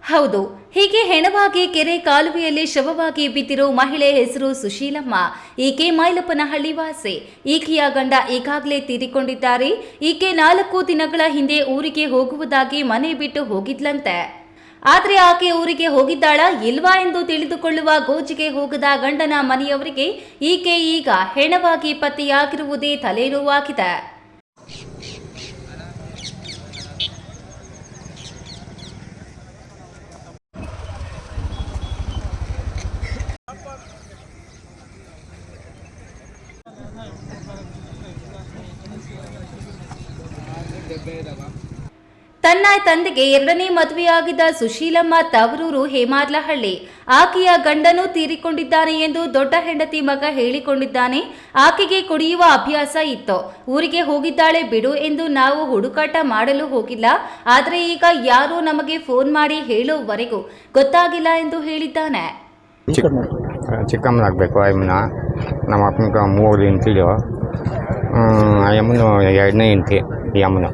ಹೌದು, ಹೀಗೆ ಹೆಣವಾಗಿ ಕೆರೆ ಕಾಲುವೆಯಲ್ಲಿ ಶವವಾಗಿ ಬಿದ್ದಿರೋ ಮಹಿಳೆ ಹೆಸರು ಸುಶೀಲಮ್ಮ. ಈಕೆ ಮೈಲಪ್ಪನಹಳ್ಳಿ ವಾಸಿ. ಈಕೆಯ ಗಂಡ ಈಗಾಗಲೇ ತೀರಿಕೊಂಡಿದ್ದಾರೆ. ಈಕೆ 4 ದಿನಗಳ ಹಿಂದೆ ಊರಿಗೆ ಹೋಗುವುದಾಗಿ ಮನೆ ಬಿಟ್ಟು ಹೋಗಿದ್ಲಂತೆ. ಆದರೆ ಆಕೆ ಊರಿಗೆ ಹೋಗಿದ್ದಾಳ ಇಲ್ವಾ ಎಂದು ತಿಳಿದುಕೊಳ್ಳುವ ಗೋಜಿಗೆ ಹೋಗದ ಗಂಡನ ಮನೆಯವರಿಗೆ ಈಕೆ ಈಗ ಹೆಣವಾಗಿ ಪತ್ತೆಯಾಗಿರುವುದೇ ತಲೆನೋವಾಗಿದೆ. ತನ್ನ ತಂದೆಗೆ 2ನೇ ಮದುವೆಯಾಗಿದ್ದ ಸುಶೀಲಮ್ಮ ತವರೂರು ಹೇಮಾರ್ಲಹಳ್ಳಿ. ಆಕೆಯ ಗಂಡನೂ ತೀರಿಕೊಂಡಿದ್ದಾನೆ ಎಂದು ದೊಡ್ಡ ಹೆಂಡತಿ ಮಗ ಹೇಳಿಕೊಂಡಿದ್ದಾನೆ. ಆಕೆಗೆ ಕುಡಿಯುವ ಅಭ್ಯಾಸ ಇತ್ತು. ಊರಿಗೆ ಹೋಗಿದ್ದಾಳೆ ಬಿಡು ಎಂದು ನಾವು ಹುಡುಕಾಟ ಮಾಡಲು ಹೋಗಿಲ್ಲ. ಆದರೆ ಈಗ ಯಾರೋ ನಮಗೆ ಫೋನ್ ಮಾಡಿ ಹೇಳುವವರೆಗೂ ಗೊತ್ತಾಗಿಲ್ಲ ಎಂದು ಹೇಳಿದ್ದಾನೆ. ಚಿಕ್ಕಮ್ಮನಾಗಬೇಕು ಅಮ್ಮನ. ನಮ್ಮ ಅಪ್ಪನಿಗೆ 3 ಹೆಂಡ್ತಿರು. ಅಮ್ಮನು 2ನೇ ಹೆಂಡ್ತಿ ಈ ಅಮ್ಮನು.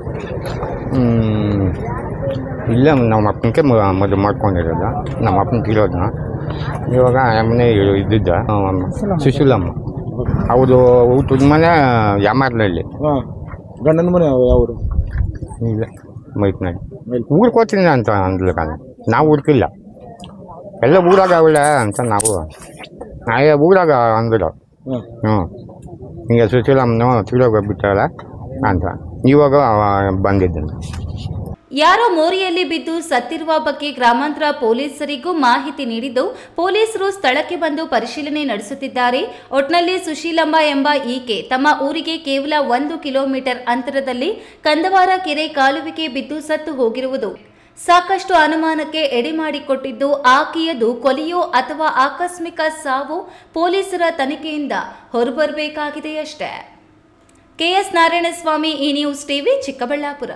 ಇಲ್ಲ ನಮ್ಮ ಅಪ್ಪನಿಗೆ ಮದುವೆ ಮಾಡ್ಕೊಂಡಿರೋದು. ನಮ್ಮ ಅಪ್ಪನ ತೀರೋದನ್ನ ಇವಾಗ ಅಮ್ಮನೇ ಇದ್ದಿದ್ದ ಸುಶೀಲಮ್ಮ. ಹೌದು, ಊಟದ ಮನೆ ಯಾಮಾರ್ಲಲ್ಲಿ. ಗಂಡನ ಮನೆ ಯಾವರು? ಇಲ್ಲ ಮೈತ್ನಲ್ಲಿ. ಊರಿಗೆ ಹೋಗ್ತೀನಿ ಅಂತ ಅಂದ್ಲು. ನಾವು ಹುಡುಕಿಲ್ಲ, ಎಲ್ಲ ಊರಾಗ ಅವಳೆ ಅಂತ ನಾವು ಊರಾಗ ಅಂದ್ರು. ಹಿಂಗೆ ಸುಶೀಲಮ್ಮನು ತೀರೋಗ್ಬಿಟ್ಟಾಳ ಅಂತ ಇವಾಗ ಬಂದಿದ್ದೇನೆ. ಯಾರೋ ಮೋರಿಯಲ್ಲಿ ಬಿದ್ದು ಸತ್ತಿರುವ ಬಗ್ಗೆ ಗ್ರಾಮಾಂತರ ಪೊಲೀಸರಿಗೂ ಮಾಹಿತಿ ನೀಡಿದ್ದು ಪೊಲೀಸರು ಸ್ಥಳಕ್ಕೆ ಬಂದು ಪರಿಶೀಲನೆ ನಡೆಸುತ್ತಿದ್ದಾರೆ. ಒಟ್ನಲ್ಲಿ ಸುಶೀಲಮ್ಮ ಎಂಬ ಈಕೆ ತಮ್ಮ ಊರಿಗೆ ಕೇವಲ 1 ಕಿಲೋಮೀಟರ್ ಅಂತರದಲ್ಲಿ ಕಂದವಾರ ಕೆರೆ ಕಾಲುವೆಗೆ ಬಿದ್ದು ಸತ್ತು ಹೋಗಿರುವುದು ಸಾಕಷ್ಟು ಅನುಮಾನಕ್ಕೆ ಎಡೆಮಾಡಿಕೊಟ್ಟಿದ್ದು, ಆಕೆಯದು ಕೊಲೆಯೋ ಅಥವಾ ಆಕಸ್ಮಿಕ ಸಾವು ಪೊಲೀಸರ ತನಿಖೆಯಿಂದ ಹೊರಬರಬೇಕಾಗಿದೆಯಷ್ಟೇ. ಕೆಎಸ್ ನಾರಾಯಣಸ್ವಾಮಿ, ಈ ನ್ಯೂಸ್ ಟಿವಿ, ಚಿಕ್ಕಬಳ್ಳಾಪುರ.